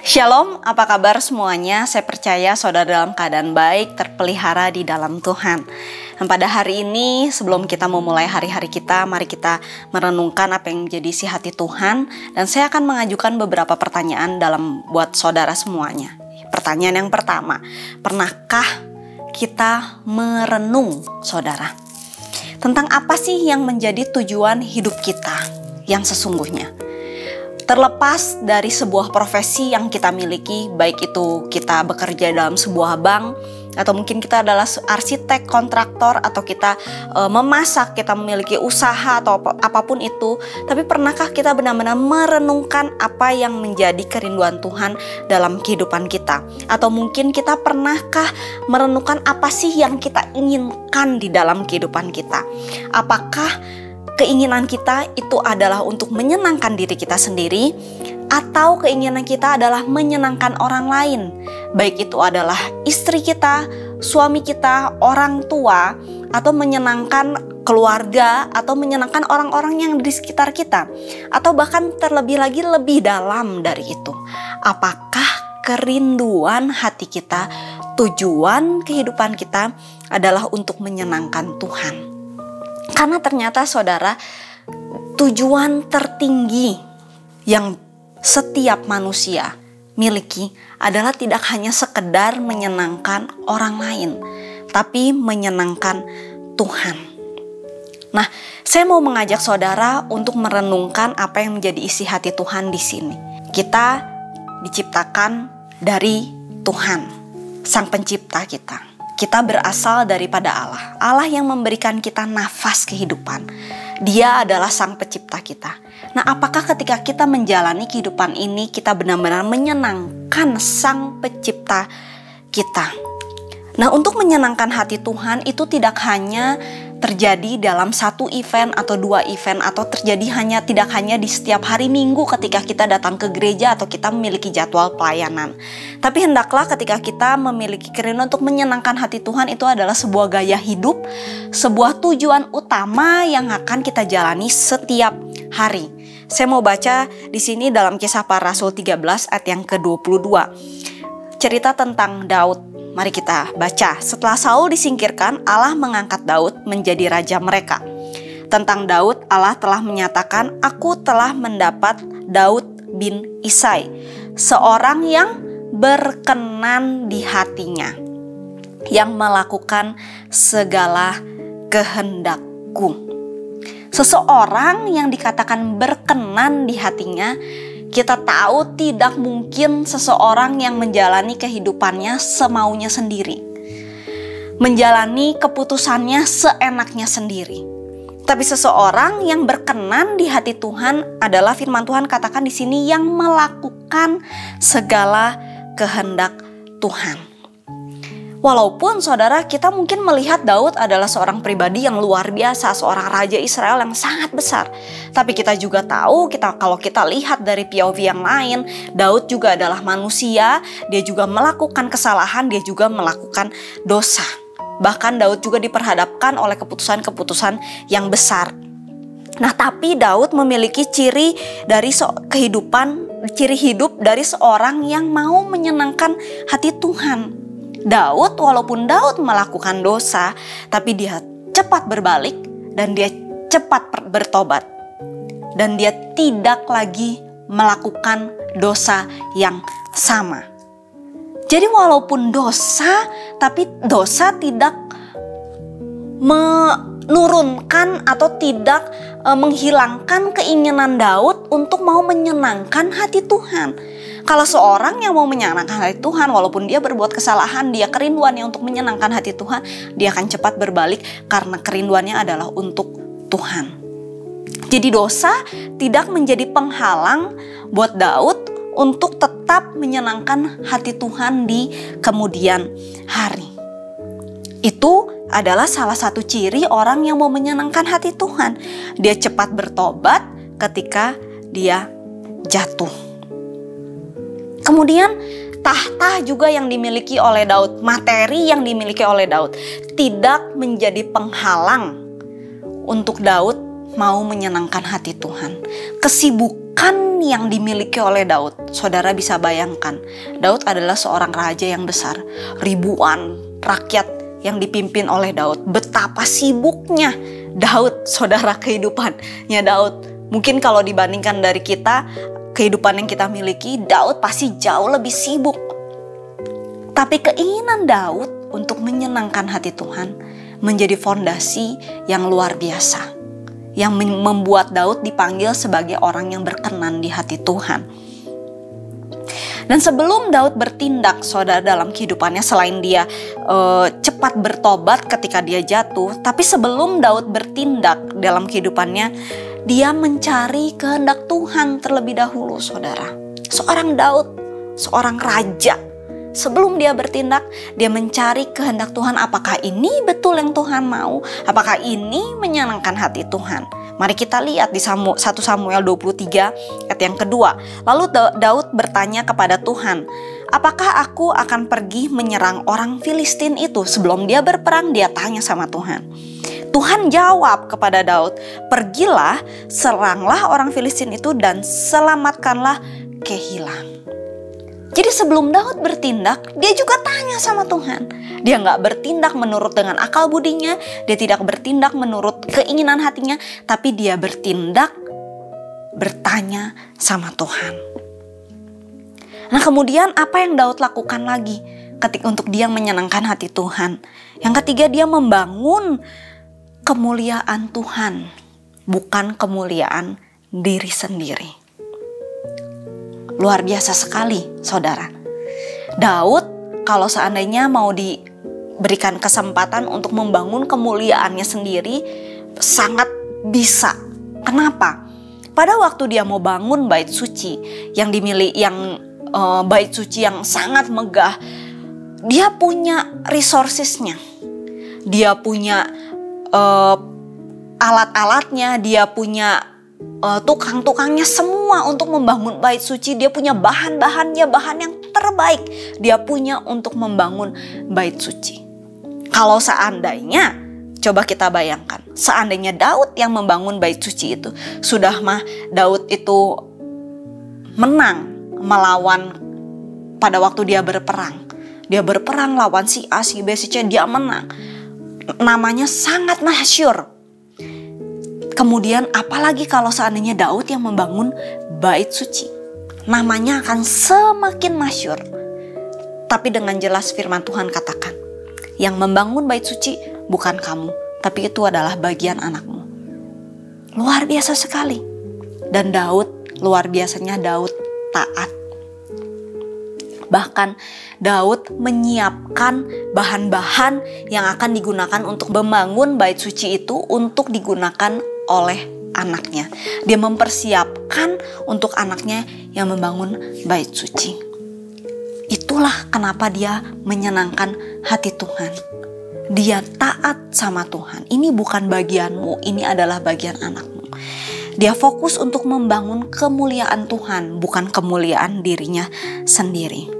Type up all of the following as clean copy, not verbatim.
Shalom, apa kabar semuanya? Saya percaya saudara dalam keadaan baik, terpelihara di dalam Tuhan. Dan pada hari ini, sebelum kita memulai hari-hari kita, mari kita merenungkan apa yang menjadi isi hati Tuhan. Dan saya akan mengajukan beberapa pertanyaan buat saudara semuanya. Pertanyaan yang pertama, pernahkah kita merenung, saudara? Tentang apa sih yang menjadi tujuan hidup kita yang sesungguhnya? Terlepas dari sebuah profesi yang kita miliki, baik itu kita bekerja dalam sebuah bank, atau mungkin kita adalah arsitek, kontraktor, atau kita memasak, kita memiliki usaha atau apapun itu. Tapi pernahkah kita benar-benar merenungkan apa yang menjadi kerinduan Tuhan dalam kehidupan kita? Atau mungkin kita pernahkah merenungkan apa sih yang kita inginkan di dalam kehidupan kita? Apakah keinginan kita itu adalah untuk menyenangkan diri kita sendiri, atau keinginan kita adalah menyenangkan orang lain, baik itu adalah istri kita, suami kita, orang tua, atau menyenangkan keluarga, atau menyenangkan orang-orang yang di sekitar kita, atau bahkan terlebih lagi lebih dalam dari itu. Apakah kerinduan hati kita, tujuan kehidupan kita adalah untuk menyenangkan Tuhan? Karena ternyata saudara, tujuan tertinggi yang setiap manusia miliki adalah tidak hanya sekedar menyenangkan orang lain, tapi menyenangkan Tuhan. Nah, saya mau mengajak saudara untuk merenungkan apa yang menjadi isi hati Tuhan di sini. Kita diciptakan dari Tuhan, Sang Pencipta kita. Kita berasal daripada Allah. Allah yang memberikan kita nafas kehidupan. Dia adalah Sang Pencipta kita. Nah, apakah ketika kita menjalani kehidupan ini kita benar-benar menyenangkan Sang Pencipta kita? Nah, untuk menyenangkan hati Tuhan itu tidak hanya terjadi dalam satu event atau dua event, atau tidak hanya di setiap hari Minggu ketika kita datang ke gereja atau kita memiliki jadwal pelayanan. Tapi hendaklah ketika kita memiliki kerinduan untuk menyenangkan hati Tuhan, itu adalah sebuah gaya hidup, sebuah tujuan utama yang akan kita jalani setiap hari. Saya mau baca di sini dalam Kisah Para Rasul 13 ayat yang ke-22. Cerita tentang Daud. Mari kita baca. Setelah Saul disingkirkan, Allah mengangkat Daud menjadi raja mereka. Tentang Daud, Allah telah menyatakan, "Aku telah mendapat Daud bin Isai, seorang yang berkenan di hatinya, yang melakukan segala kehendakku." Seseorang yang dikatakan berkenan di hatinya, kita tahu tidak mungkin seseorang yang menjalani kehidupannya semaunya sendiri, menjalani keputusannya seenaknya sendiri. Tapi seseorang yang berkenan di hati Tuhan adalah firman Tuhan katakan di sini yang melakukan segala kehendak Tuhan. Walaupun saudara, kita mungkin melihat Daud adalah seorang pribadi yang luar biasa, seorang raja Israel yang sangat besar. Tapi kita juga tahu, kalau kita lihat dari POV yang lain, Daud juga adalah manusia, dia juga melakukan kesalahan, dia juga melakukan dosa. Bahkan Daud juga diperhadapkan oleh keputusan-keputusan yang besar. Nah, tapi Daud memiliki ciri hidup dari seorang yang mau menyenangkan hati Tuhan. Walaupun Daud melakukan dosa, tapi dia cepat berbalik dan dia cepat bertobat. Dan dia tidak lagi melakukan dosa yang sama. Jadi walaupun dosa, tapi dosa tidak menurunkan atau tidak menghilangkan keinginan Daud untuk mau menyenangkan hati Tuhan. Kalau seorang yang mau menyenangkan hati Tuhan, walaupun dia berbuat kesalahan, dia kerinduannya untuk menyenangkan hati Tuhan, dia akan cepat berbalik karena kerinduannya adalah untuk Tuhan. Jadi dosa tidak menjadi penghalang buat Daud untuk tetap menyenangkan hati Tuhan di kemudian hari. Itu adalah salah satu ciri orang yang mau menyenangkan hati Tuhan. Dia cepat bertobat ketika dia jatuh. Kemudian tahta juga yang dimiliki oleh Daud, materi yang dimiliki oleh Daud tidak menjadi penghalang untuk Daud mau menyenangkan hati Tuhan. Kesibukan yang dimiliki oleh Daud, saudara bisa bayangkan, Daud adalah seorang raja yang besar, ribuan rakyat yang dipimpin oleh Daud. Betapa sibuknya Daud, saudara, kehidupannya Daud. Mungkin kalau dibandingkan dari kita, kehidupan yang kita miliki, Daud pasti jauh lebih sibuk. Tapi keinginan Daud untuk menyenangkan hati Tuhan menjadi fondasi yang luar biasa, yang membuat Daud dipanggil sebagai orang yang berkenan di hati Tuhan. Dan sebelum Daud bertindak, saudara, dalam kehidupannya, selain dia cepat bertobat ketika dia jatuh, tapi sebelum Daud bertindak dalam kehidupannya, dia mencari kehendak Tuhan terlebih dahulu, saudara. Seorang Daud, seorang raja, sebelum dia bertindak, dia mencari kehendak Tuhan. Apakah ini betul yang Tuhan mau? Apakah ini menyenangkan hati Tuhan? Mari kita lihat di 1 Samuel 23 ayat yang kedua. Lalu Daud bertanya kepada Tuhan, apakah aku akan pergi menyerang orang Filistin itu? Sebelum dia berperang, dia tanya sama Tuhan. Tuhan jawab kepada Daud, pergilah, seranglah orang Filistin itu dan selamatkanlah Kehilah. Jadi sebelum Daud bertindak, dia juga tanya sama Tuhan. Dia nggak bertindak menurut dengan akal budinya, dia tidak bertindak menurut keinginan hatinya, tapi dia bertindak bertanya sama Tuhan. Nah, kemudian apa yang Daud lakukan lagi ketika untuk dia menyenangkan hati Tuhan? Yang ketiga, dia membangun kemuliaan Tuhan, bukan kemuliaan diri sendiri. Luar biasa sekali, saudara. Daud kalau seandainya mau diberikan kesempatan untuk membangun kemuliaannya sendiri, sangat bisa. Kenapa? Pada waktu dia mau bangun bait suci yang bait suci yang sangat megah, dia punya resourcesnya, dia punya alat-alatnya, dia punya tukang-tukangnya semua untuk membangun bait suci. Dia punya bahan-bahannya, bahan yang terbaik dia punya untuk membangun bait suci. Kalau seandainya, coba kita bayangkan, seandainya Daud yang membangun bait suci itu, sudah mah Daud itu menang melawan pada waktu dia berperang. Dia berperang lawan si A, si B, si C, dia menang. Namanya sangat masyhur. Kemudian apalagi kalau seandainya Daud yang membangun bait suci, namanya akan semakin masyhur. Tapi dengan jelas firman Tuhan katakan, yang membangun bait suci bukan kamu, tapi itu adalah bagian anakmu. Luar biasa sekali. Dan Daud, luar biasanya Daud taat. Bahkan Daud menyiapkan bahan-bahan yang akan digunakan untuk membangun bait suci itu untuk digunakan oleh anaknya. Dia mempersiapkan untuk anaknya yang membangun bait suci. Itulah kenapa dia menyenangkan hati Tuhan. Dia taat sama Tuhan. Ini bukan bagianmu, ini adalah bagian anakmu. Dia fokus untuk membangun kemuliaan Tuhan, bukan kemuliaan dirinya sendiri.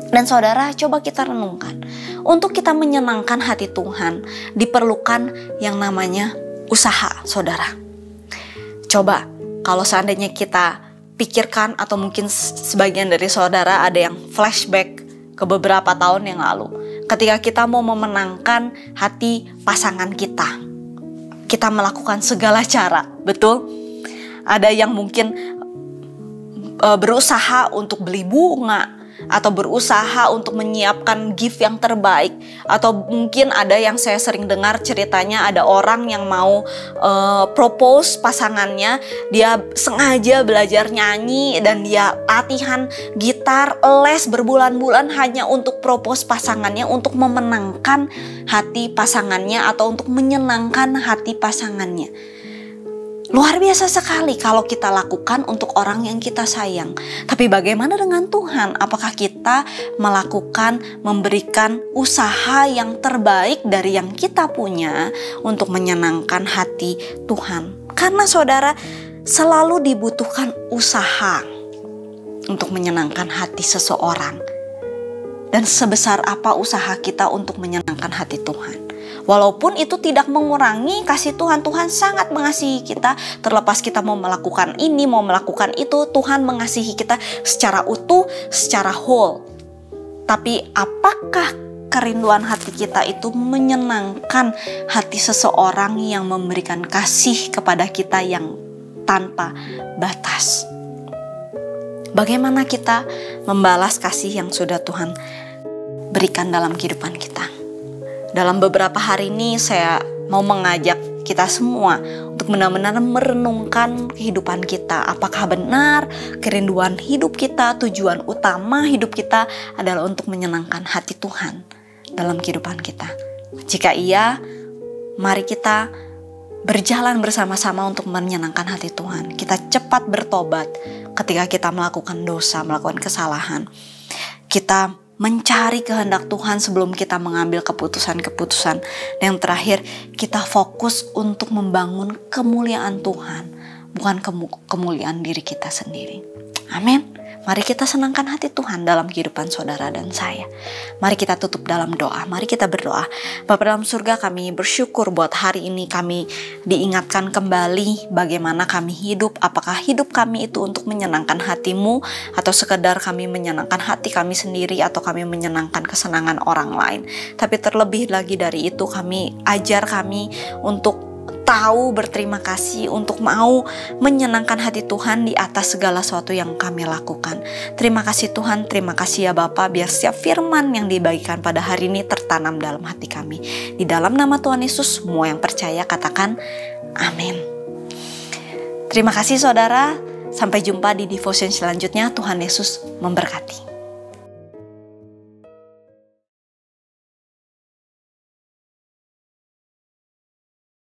Dan saudara, coba kita renungkan. Untuk kita menyenangkan hati Tuhan, diperlukan yang namanya usaha, saudara. Coba kalau seandainya kita pikirkan, atau mungkin sebagian dari saudara ada yang flashback ke beberapa tahun yang lalu, ketika kita mau memenangkan hati pasangan kita, kita melakukan segala cara, betul? Ada yang mungkin berusaha untuk beli bunga, atau berusaha untuk menyiapkan gift yang terbaik. Atau mungkin ada yang saya sering dengar ceritanya, ada orang yang mau propose pasangannya, dia sengaja belajar nyanyi dan dia latihan gitar, les berbulan-bulan hanya untuk propose pasangannya, untuk memenangkan hati pasangannya atau untuk menyenangkan hati pasangannya. Luar biasa sekali kalau kita lakukan untuk orang yang kita sayang. Tapi bagaimana dengan Tuhan? Apakah kita melakukan, memberikan usaha yang terbaik dari yang kita punya untuk menyenangkan hati Tuhan? Karena saudara, selalu dibutuhkan usaha untuk menyenangkan hati seseorang. Dan sebesar apa usaha kita untuk menyenangkan hati Tuhan? Walaupun itu tidak mengurangi kasih Tuhan, Tuhan sangat mengasihi kita. Terlepas kita mau melakukan ini, mau melakukan itu, Tuhan mengasihi kita secara utuh, secara whole. Tapi apakah kerinduan hati kita itu menyenangkan hati seseorang yang memberikan kasih kepada kita yang tanpa batas? Bagaimana kita membalas kasih yang sudah Tuhan berikan dalam kehidupan kita? Dalam beberapa hari ini saya mau mengajak kita semua untuk benar-benar merenungkan kehidupan kita. Apakah benar kerinduan hidup kita, tujuan utama hidup kita adalah untuk menyenangkan hati Tuhan dalam kehidupan kita? Jika iya, mari kita berjalan bersama-sama untuk menyenangkan hati Tuhan. Kita cepat bertobat ketika kita melakukan dosa, melakukan kesalahan. Kita mencari kehendak Tuhan sebelum kita mengambil keputusan-keputusan. Dan yang terakhir, kita fokus untuk membangun kemuliaan Tuhan, bukan kemuliaan diri kita sendiri. Amin. Mari kita senangkan hati Tuhan dalam kehidupan saudara dan saya. Mari kita tutup dalam doa. Mari kita berdoa. Bapa dalam surga, kami bersyukur buat hari ini kami diingatkan kembali bagaimana kami hidup. Apakah hidup kami itu untuk menyenangkan hati-Mu, atau sekedar kami menyenangkan hati kami sendiri, atau kami menyenangkan kesenangan orang lain. Tapi terlebih lagi dari itu, ajar kami untuk tahu berterima kasih, untuk mau menyenangkan hati Tuhan di atas segala sesuatu yang kami lakukan. Terima kasih Tuhan, terima kasih ya Bapa, biar setiap firman yang dibagikan pada hari ini tertanam dalam hati kami. Di dalam nama Tuhan Yesus, semua yang percaya katakan amin. Terima kasih saudara, sampai jumpa di devotion selanjutnya. Tuhan Yesus memberkati.